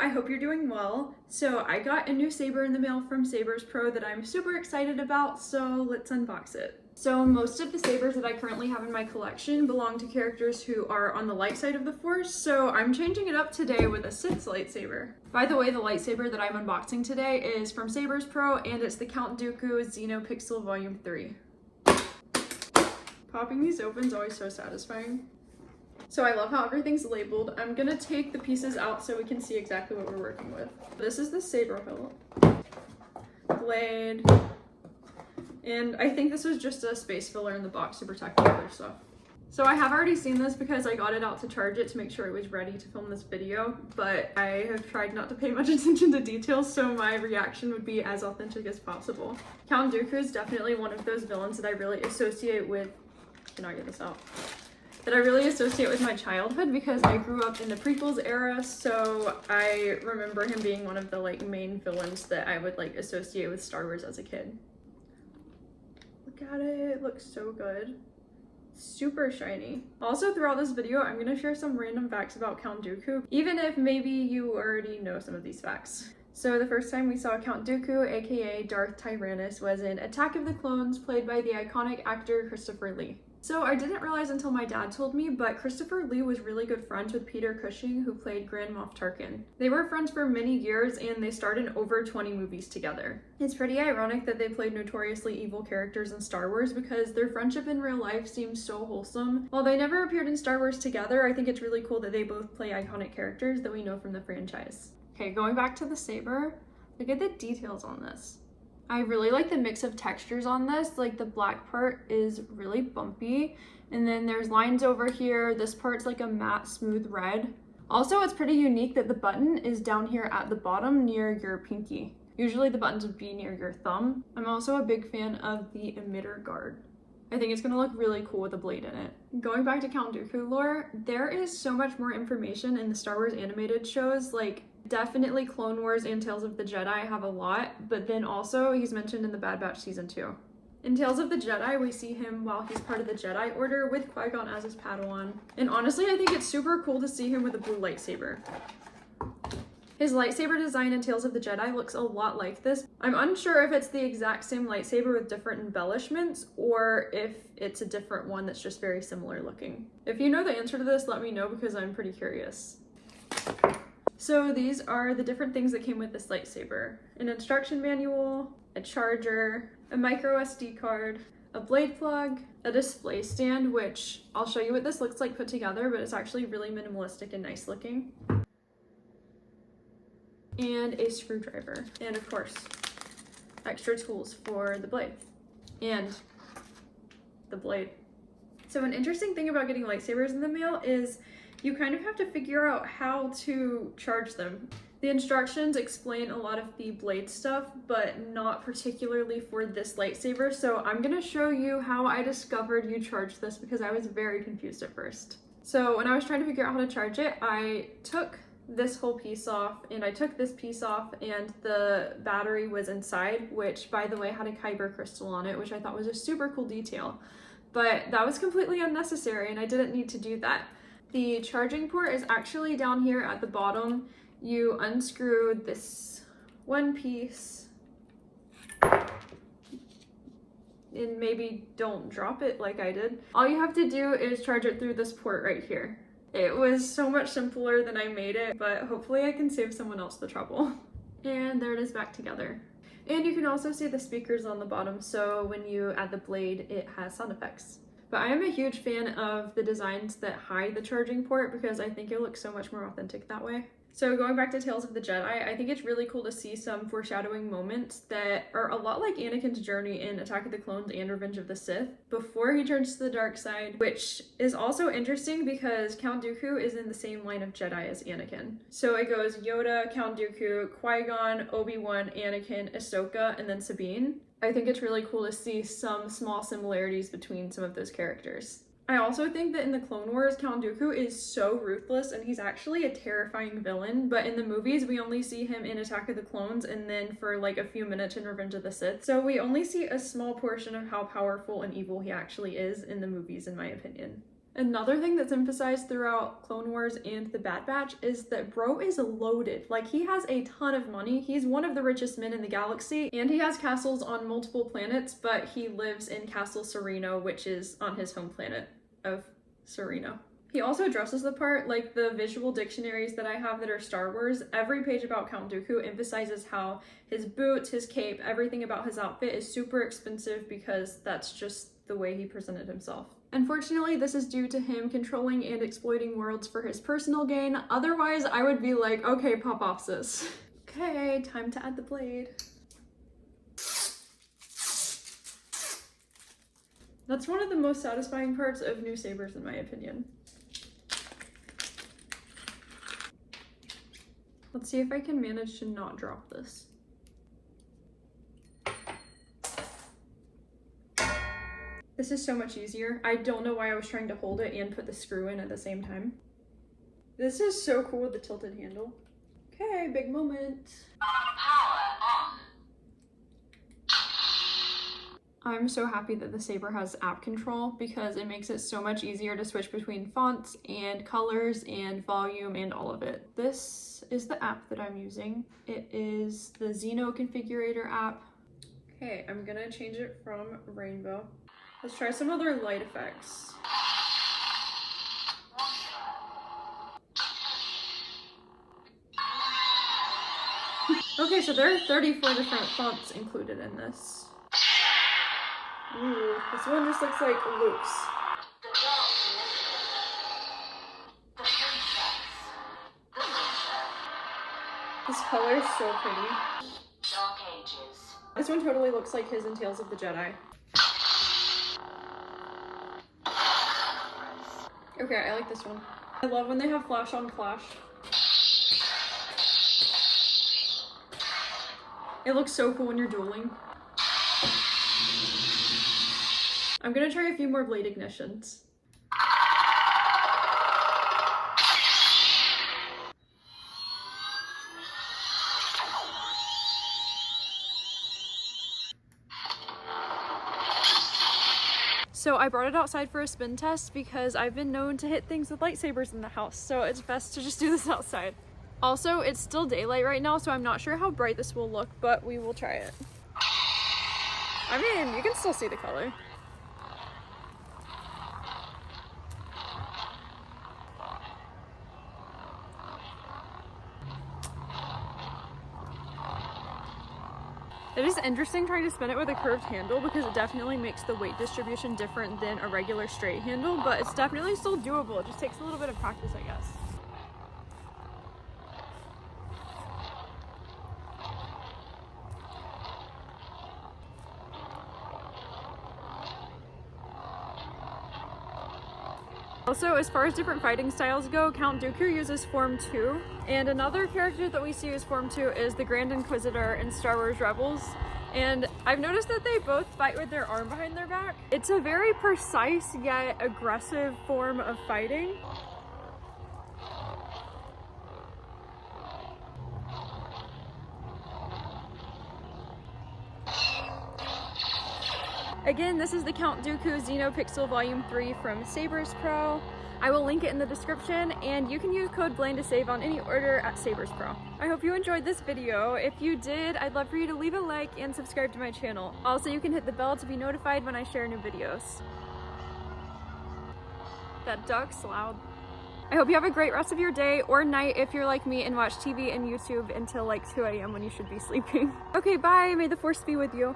I hope you're doing well. So I got a new saber in the mail from Sabers Pro that I'm super excited about, so let's unbox it. So most of the sabers that I currently have in my collection belong to characters who are on the light side of the Force, so I'm changing it up today with a Sith's lightsaber. By the way, the lightsaber that I'm unboxing today is from Sabers Pro, and it's the Count Dooku Xenopixel Volume 3. Popping these open is always so satisfying. So I love how everything's labeled. I'm gonna take the pieces out so we can see exactly what we're working with. This is the saber hilt, blade, and I think this was just a space filler in the box to protect the other stuff. So I have already seen this because I got it out to charge it to make sure it was ready to film this video, but I have tried not to pay much attention to details, so my reaction would be as authentic as possible. Count Dooku is definitely one of those villains that I really associate with, cannot get this out, that I really associate with my childhood because I grew up in the prequels era, so I remember him being one of the main villains that I would associate with Star Wars as a kid. Look at it, it looks so good. Super shiny. Also, throughout this video, I'm gonna share some random facts about Count Dooku, even if maybe you already know some of these facts. So the first time we saw Count Dooku, aka Darth Tyrannus, was in Attack of the Clones, played by the iconic actor Christopher Lee. So I didn't realize until my dad told me, but Christopher Lee was really good friends with Peter Cushing, who played Grand Moff Tarkin. They were friends for many years, and they starred in over 20 movies together. It's pretty ironic that they played notoriously evil characters in Star Wars because their friendship in real life seems so wholesome. While they never appeared in Star Wars together, I think it's really cool that they both play iconic characters that we know from the franchise. Okay, going back to the saber, look at the details on this. I really like the mix of textures on this. The black part is really bumpy, and then there's lines over here. This part's like a matte smooth red. Also, it's pretty unique that the button is down here at the bottom near your pinky. Usually the buttons would be near your thumb. I'm also a big fan of the emitter guard. I think it's gonna look really cool with a blade in it. Going back to Count Dooku lore, there is so much more information in the Star Wars animated shows. Definitely Clone Wars and Tales of the Jedi have a lot, but then also he's mentioned in the Bad Batch Season 2. In Tales of the Jedi, we see him while he's part of the Jedi Order with Qui-Gon as his Padawan. And honestly, I think it's super cool to see him with a blue lightsaber. His lightsaber design in Tales of the Jedi looks a lot like this. I'm unsure if it's the exact same lightsaber with different embellishments or if it's a different one that's just very similar looking. If you know the answer to this, let me know because I'm pretty curious. So these are the different things that came with this lightsaber. An instruction manual, a charger, a micro SD card, a blade plug, a display stand, which I'll show you what this looks like put together, but it's actually really minimalistic and nice looking. And a screwdriver. And of course, extra tools for the blade. And the blade. So an interesting thing about getting lightsabers in the mail is you kind of have to figure out how to charge them. The instructions explain a lot of the blade stuff, but not particularly for this lightsaber, so I'm gonna show you how I discovered you charge this because I was very confused at first. So when I was trying to figure out how to charge it, I took this whole piece off and I took this piece off, and the battery was inside, which by the way had a kyber crystal on it, which I thought was a super cool detail, but that was completely unnecessary and I didn't need to do that. The charging port is actually down here at the bottom. You unscrew this one piece and maybe don't drop it like I did. All you have to do is charge it through this port right here. It was so much simpler than I made it, but hopefully I can save someone else the trouble. And there it is back together. And you can also see the speakers on the bottom, so when you add the blade, it has sound effects. But I am a huge fan of the designs that hide the charging port because I think it looks so much more authentic that way. So going back to Tales of the Jedi, I think it's really cool to see some foreshadowing moments that are a lot like Anakin's journey in Attack of the Clones and Revenge of the Sith before he turns to the dark side, which is also interesting because Count Dooku is in the same line of Jedi as Anakin. So it goes Yoda, Count Dooku, Qui-Gon, Obi-Wan, Anakin, Ahsoka, and then Sabine. I think it's really cool to see some small similarities between some of those characters. I also think that in the Clone Wars, Count Dooku is so ruthless and he's actually a terrifying villain, but in the movies we only see him in Attack of the Clones and then for a few minutes in Revenge of the Sith. So we only see a small portion of how powerful and evil he actually is in the movies, in my opinion. Another thing that's emphasized throughout Clone Wars and the Bad Batch is that bro is loaded. Like, he has a ton of money. He's one of the richest men in the galaxy, and he has castles on multiple planets, but he lives in Castle Sereno, which is on his home planet of Sereno. He also dresses the part. Like, the visual dictionaries that I have that are Star Wars, every page about Count Dooku emphasizes how his boots, his cape, everything about his outfit is super expensive because that's just the way he presented himself. Unfortunately, this is due to him controlling and exploiting worlds for his personal gain. Otherwise, I would be like, okay, pop off, sis. Okay, time to add the blade. That's one of the most satisfying parts of new sabers, in my opinion. Let's see if I can manage to not drop this. This is so much easier. I don't know why I was trying to hold it and put the screw in at the same time. This is so cool with the tilted handle. Okay, big moment. Power on. I'm so happy that the saber has app control because it makes it so much easier to switch between fonts and colors and volume and all of it. This is the app that I'm using. It is the Xeno Configurator app. Okay, I'm gonna change it from rainbow. Let's try some other light effects. Okay, so there are 34 different fonts included in this. Ooh, this one just looks like Luke's. This color is so pretty. This one totally looks like his in Tales of the Jedi. Okay, I like this one. I love when they have flash on flash. It looks so cool when you're dueling. I'm gonna try a few more blade ignitions. So I brought it outside for a spin test because I've been known to hit things with lightsabers in the house, so it's best to just do this outside. Also, it's still daylight right now, so I'm not sure how bright this will look, but we will try it. I mean, you can still see the color. It is interesting trying to spin it with a curved handle because it definitely makes the weight distribution different than a regular straight handle, but it's definitely still doable. It just takes a little bit of practice, I guess. Also, as far as different fighting styles go, Count Dooku uses Form 2, and another character that we see use Form 2 is the Grand Inquisitor in Star Wars Rebels, and I've noticed that they both fight with their arm behind their back. It's a very precise yet aggressive form of fighting. Again, this is the Count Dooku Xenopixel Volume 3 from Sabers Pro. I will link it in the description, and you can use code BLANE to save on any order at Sabers Pro. I hope you enjoyed this video. If you did, I'd love for you to leave a like and subscribe to my channel. Also, you can hit the bell to be notified when I share new videos. That duck's loud. I hope you have a great rest of your day or night if you're like me and watch TV and YouTube until like 2 a.m. when you should be sleeping. Okay, bye. May the Force be with you.